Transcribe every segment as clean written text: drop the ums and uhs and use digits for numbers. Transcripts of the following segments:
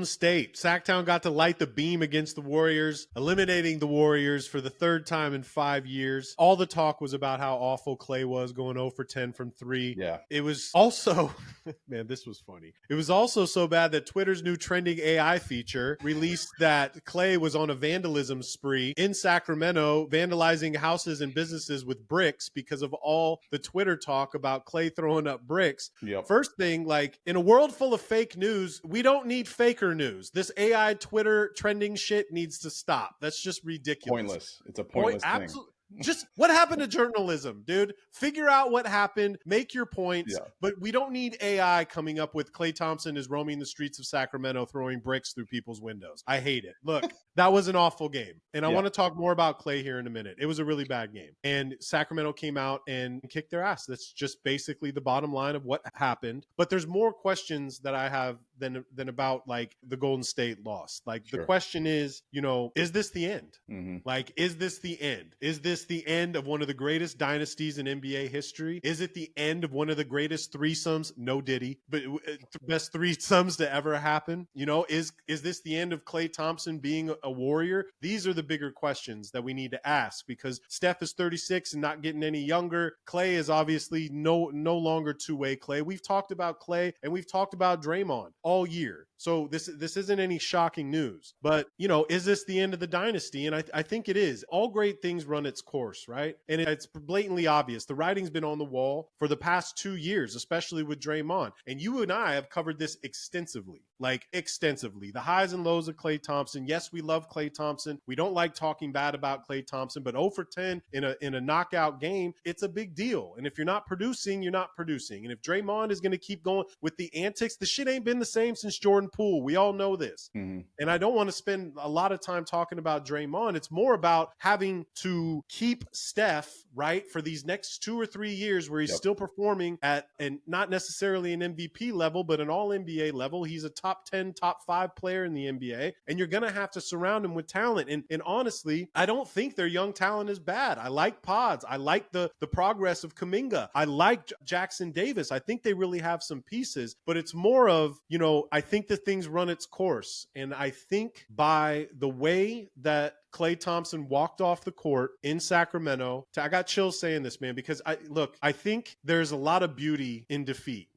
Golden State. Sacktown got to light the beam against the Warriors, eliminating the Warriors for the third time in 5 years. All the talk was about how awful Klay was, going 0 for 10 from 3. Yeah. It was also, man, this was funny. It was also so bad that Twitter's new trending AI feature released that Klay was on a vandalism spree in Sacramento, vandalizing houses and businesses with bricks because of all the Twitter talk about Klay throwing up bricks. Yep. First thing, like, in a world full of fake news, we don't need faker news. This AI Twitter trending shit needs to stop. That's just ridiculous. Pointless. It's a pointless thing. Absolutely. Just what happened to journalism, dude? Figure out what happened, make your points, but we don't need AI coming up with Klay Thompson is roaming the streets of Sacramento throwing bricks through people's windows. I hate it. Look, that was an awful game. And I want to talk more about Klay here in a minute. It was a really bad game. And Sacramento came out and kicked their ass. That's just basically the bottom line of what happened. But there's more questions that I have than about like the Golden State loss. Like the question is, you know, is this the end? Like, is this the end? Is this the end of one of the greatest dynasties in NBA history? Is it the end of one of the greatest threesomes? No Diddy, but best threesomes to ever happen. You know, is this the end of Klay Thompson being a Warrior? These are the bigger questions that we need to ask, because Steph is 36 and not getting any younger. Klay is obviously no longer two-way Klay. We've talked about Klay and we've talked about Draymond all year. So this isn't any shocking news, but you know, is this the end of the dynasty? And I think it is. All great things run its course, right? And it's blatantly obvious. The writing's been on the wall for the past 2 years, especially with Draymond. And you and I have covered this extensively, like extensively. The highs and lows of Klay Thompson. Yes, we love Klay Thompson. We don't like talking bad about Klay Thompson, but 0 for 10 in a knockout game, it's a big deal. And if you're not producing, you're not producing. And if Draymond is going to keep going with the antics, the shit ain't been the same since Jordan Poole. We all know this. And I don't want to spend a lot of time talking about Draymond. It's more about having to keep Steph, right, for these next 2 or 3 years where he's still performing at, and not necessarily an MVP level, but an all NBA level. He's a top 10, top 5 player in the NBA, and you're going to have to surround him with talent. And honestly, I don't think their young talent is bad. I like Pods. I like the progress of Kuminga. I like Jackson Davis. I think they really have some pieces, but it's more of, you know, I think that things run its course. And I think by the way that Klay Thompson walked off the court in Sacramento, I got chills saying this, man, because I think there's a lot of beauty in defeat.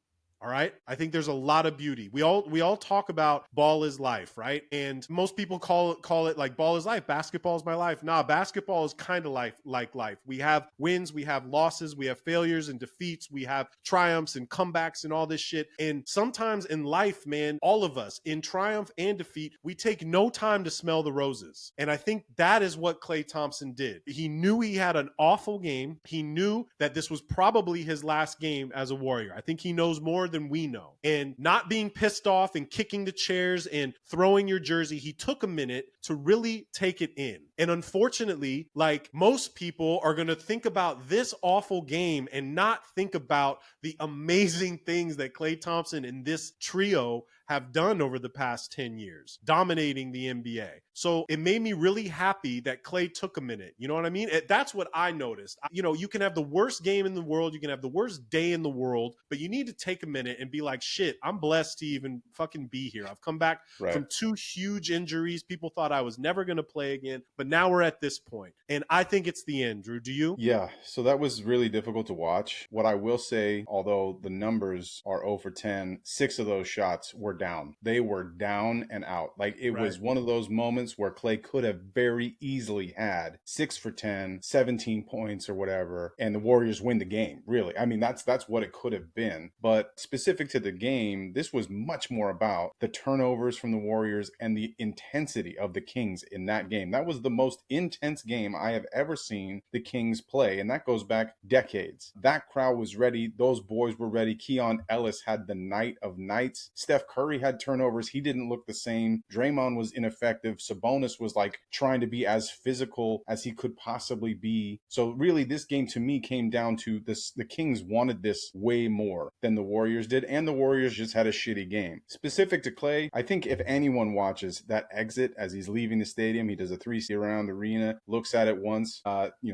All right. I think there's a lot of beauty. We all talk about ball is life, right? And most people call it like ball is life. Basketball is my life. Nah, basketball is kind of like life. We have wins, we have losses, we have failures and defeats, we have triumphs and comebacks and all this shit. And sometimes in life, man, all of us in triumph and defeat, we take no time to smell the roses. And I think that is what Klay Thompson did. He knew he had an awful game. He knew that this was probably his last game as a Warrior. I think he knows more than we know. And not being pissed off and kicking the chairs and throwing your jersey, he took a minute to really take it in. And unfortunately, like most people are going to think about this awful game and not think about the amazing things that Klay Thompson and this trio have done over the past 10 years, dominating the NBA. So it made me really happy that Klay took a minute. You know what I mean? That's what I noticed. You know, you can have the worst game in the world, you can have the worst day in the world, but you need to take a minute and be like, shit, I'm blessed to even fucking be here. I've come back from 2 huge injuries. People thought I was never going to play again, but now we're at this point. And I think it's the end, Drew. Do you? Yeah, so that was really difficult to watch. What I will say, although the numbers are 0 for 10, 6 of those shots were down. They were down and out. Like it was one of those moments where Klay could have very easily had 6 for 10, 17 points or whatever, and the Warriors win the game, really. I mean, that's what it could have been. But specific to the game, this was much more about the turnovers from the Warriors and the intensity of the Kings in that game. That was the most intense game I have ever seen the Kings play, and that goes back decades. That crowd was ready. Those boys were ready. Keon Ellis had the night of nights. Steph Curry had turnovers. He didn't look the same. Draymond was ineffective. Sabonis was like trying to be as physical as he could possibly be. So really, this game to me came down to this. The Kings wanted this way more than the Warriors did, and the Warriors just had a shitty game. Specific to Klay, I think if anyone watches that exit as he's leaving the stadium, he does a 360 around the arena, looks at it once,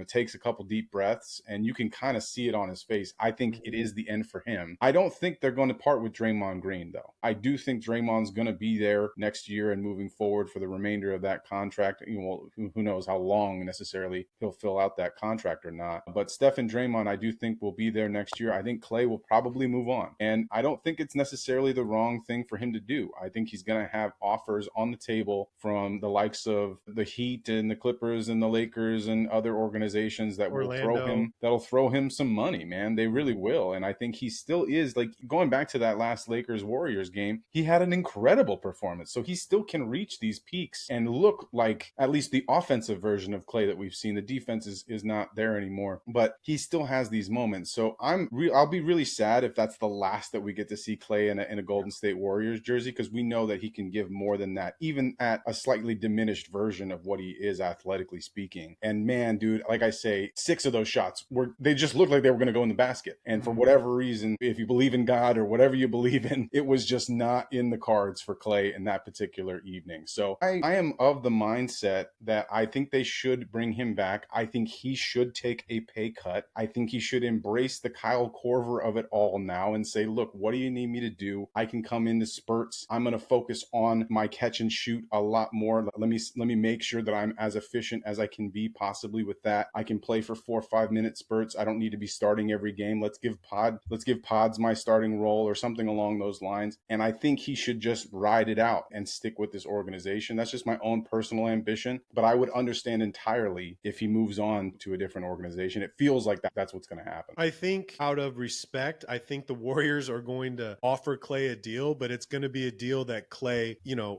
takes a couple deep breaths, and you can kind of see it on his face. I think it is the end for him. I don't think they're going to part with Draymond Green, though. I do think Draymond's going to be there next year and moving forward for the remainder of that contract. Who knows how long necessarily he'll fill out that contract or not. But Steph and Draymond, I do think will be there next year. I think Klay will probably move on. And I don't think it's necessarily the wrong thing for him to do. I think he's going to have offers on the table from the likes of the Heat and the Clippers and the Lakers and other organizations that Orlando. that'll throw him some money, man. They really will. And I think he still is, like, going back to that last Lakers Warriors game, he had an incredible performance. So he still can reach these peaks and look like at least the offensive version of Klay that we've seen. The defense is not there anymore, but he still has these moments. So I'll be really sad if that's the last that we get to see Klay in a Golden State Warriors jersey, because we know that he can give more than that, even at a slightly diminished version of what he is athletically speaking. And man, dude, like I say, 6 of those shots they just looked like they were going to go in the basket. And for whatever reason, if you believe in God or whatever you believe in, it was just not in the cards for Klay in that particular evening. So I am of the mindset that I think they should bring him back. I think he should take a pay cut. I think he should embrace the Kyle Korver of it all now and say, look, what do you need me to do? I can come into spurts. I'm going to focus on my catch and shoot a lot more. Let me make sure that I'm as efficient as I can be possibly with that. I can play for 4 or 5 minute spurts. I don't need to be starting every game. Let's give Pods my starting role or something along those lines. And I think he should just ride it out and stick with this organization. That's just my own personal ambition, but I would understand entirely if he moves on to a different organization. It feels like that's what's going to happen. I think out of respect, I think the Warriors are going to offer Klay a deal, but it's going to be a deal that Klay,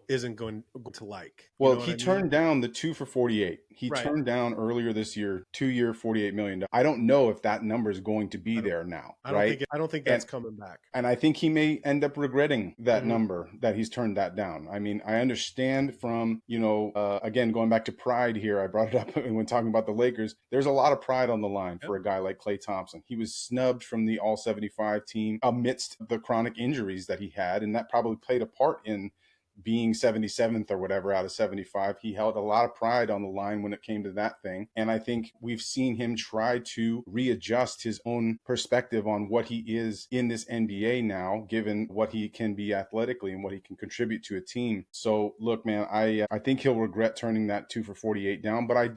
isn't going to like. Well, he turned down the 2 for $48. He turned down earlier this year, 2-year, $48 million. I don't know if that number is going to be there now. I don't think that's coming back. And I think he may end up regretting that number, that he's turned that down. I mean, I understand from, again, going back to pride here, I brought it up when talking about the Lakers. There's a lot of pride on the line for a guy like Klay Thompson. He was snubbed from the All-75 team amidst the chronic injuries that he had, and that probably played a part in being 77th or whatever out of 75. He held a lot of pride on the line when it came to that thing. And I think we've seen him try to readjust his own perspective on what he is in this NBA now, given what he can be athletically and what he can contribute to a team. So look, man, I think he'll regret turning that 2 for $48 down. But I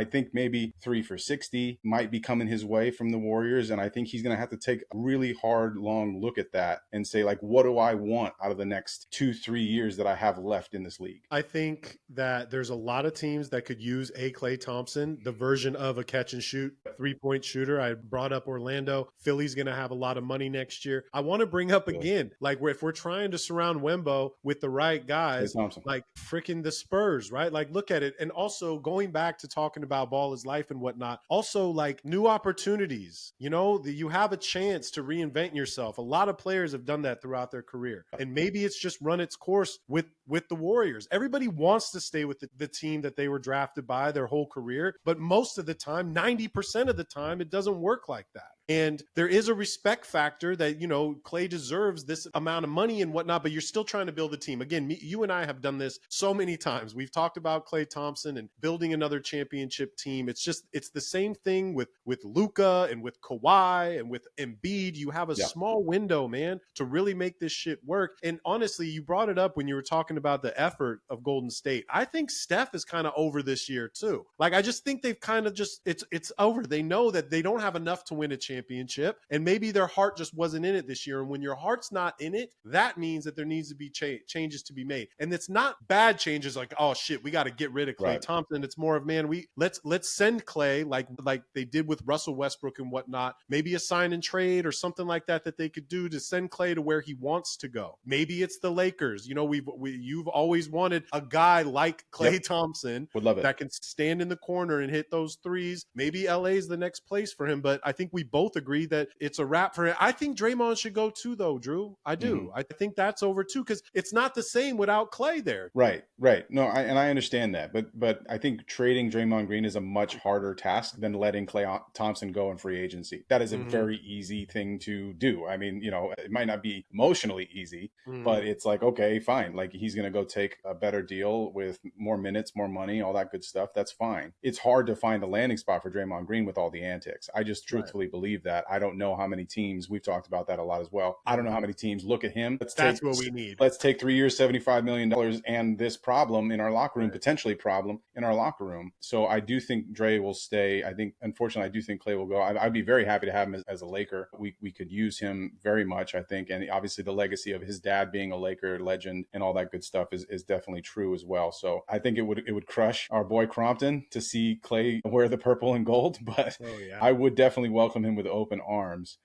think maybe 3 for $60 might be coming his way from the Warriors. And I think he's going to have to take a really hard, long look at that and say, like, what do I want out of the next 2-3 years that I have left in this league? I think that there's a lot of teams that could use a Klay Thompson, the version of a catch and shoot 3-point shooter. I brought up Orlando. Philly's going to have a lot of money next year. I want to bring up again, like, if we're trying to surround Wembo with the right guys, like freaking the Spurs, right? Like, look at it. And also going back to talking about ball is life and whatnot, also like new opportunities, you have a chance to reinvent yourself. A lot of players have done that throughout their career. And maybe it's just run its course with the Warriors. Everybody wants to stay with the team that they were drafted by their whole career, but most of the time, 90% of the time, it doesn't work like that. And there is a respect factor that, Klay deserves this amount of money and whatnot, but you're still trying to build a team. Again, you and I have done this so many times. We've talked about Klay Thompson and building another championship team. It's the same thing with Luka and with Kawhi and with Embiid. You have a small window, man, to really make this shit work. And honestly, you brought it up when you were talking about the effort of Golden State. I think Steph is kind of over this year too. Like, I just think they've kind of it's over. They know that they don't have enough to win a championship, and maybe their heart just wasn't in it this year. And when your heart's not in it, that means that there needs to be changes to be made. And it's not bad changes like, oh shit, we got to get rid of Klay Thompson. It's more of, man, let's send Klay like they did with Russell Westbrook and whatnot. Maybe a sign and trade or something like that they could do to send Klay to where he wants to go. Maybe it's the Lakers. You've always wanted a guy like Klay Thompson that can stand in the corner and hit those threes. Maybe LA is the next place for him, but I think we both agree that it's a wrap for him. I think Draymond should go too, though, Drew. I do. I think that's over too, because it's not the same without Klay there. Right. No, I understand that, but I think trading Draymond Green is a much harder task than letting Klay Thompson go in free agency. That is a very easy thing to do. I mean, it might not be emotionally easy, but it's like, okay, fine. Like, he's going to go take a better deal with more minutes, more money, all that good stuff, that's fine. It's hard to find a landing spot for Draymond Green with all the antics. I just truthfully believe that. I don't know how many teams, we've talked about that a lot as well. I don't know how many teams look at him. That's what we need. Let's take 3 years, $75 million and this problem in our locker room, potentially problem in our locker room. So I do think Dre will stay. I think, unfortunately, I do think Klay will go. I'd be very happy to have him as a Laker. We could use him very much, I think. And obviously the legacy of his dad being a Laker legend and all that good stuff is definitely true as well. So I think it would crush our boy Crompton to see Klay wear the purple and gold, but I would definitely welcome him with open arms.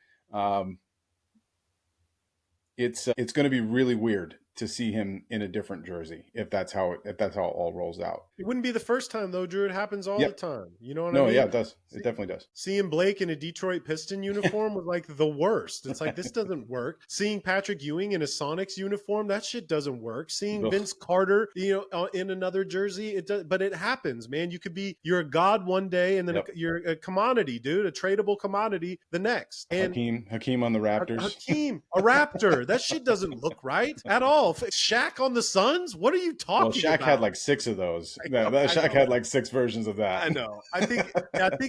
It's going to be really weird to see him in a different jersey if that's how it all rolls out. It wouldn't be the first time though, Drew. It happens all the time. You know what I mean? No, yeah, it does. It definitely does. Seeing Blake in a Detroit Piston uniform was like the worst. It's like, this doesn't work. Seeing Patrick Ewing in a Sonics uniform, that shit doesn't work. Seeing Vince Carter, in another jersey, it does, but it happens, man. You're a god one day, and then you're a commodity, dude, a tradable commodity the next. And Hakeem on the Raptors. Hakeem, a Raptor. That shit doesn't look right at all. Shaq on the Suns? What are you talking about? Shaq had like 6 of those. Shaq had like 6 versions of that. I know. I think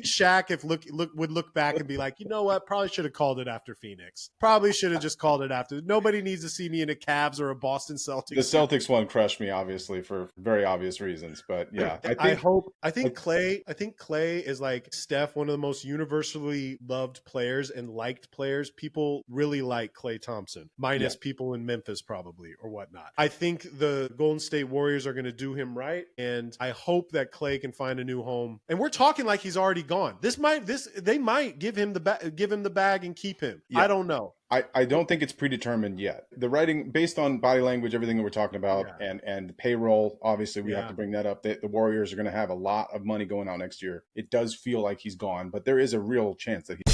Shaq would look back and be like, you know what? Probably should have called it after Phoenix. Probably should have just called it after. Nobody needs to see me in a Cavs or a Boston Celtics. The Celtics one crushed me, obviously, for very obvious reasons. But yeah, I think Klay is like Steph, one of the most universally loved players and liked players. People really like Klay Thompson, minus people in Memphis probably, or whatnot. I think the Golden State Warriors are going to do him right, and I hope that Klay can find a new home. And we're talking like he's already gone. They might give him the bag and keep him. I don't know. I don't think it's predetermined yet. The writing, based on body language, everything that we're talking about, and payroll, obviously we have to bring that up. The Warriors are going to have a lot of money going out next year. It does feel like he's gone, but there is a real chance that he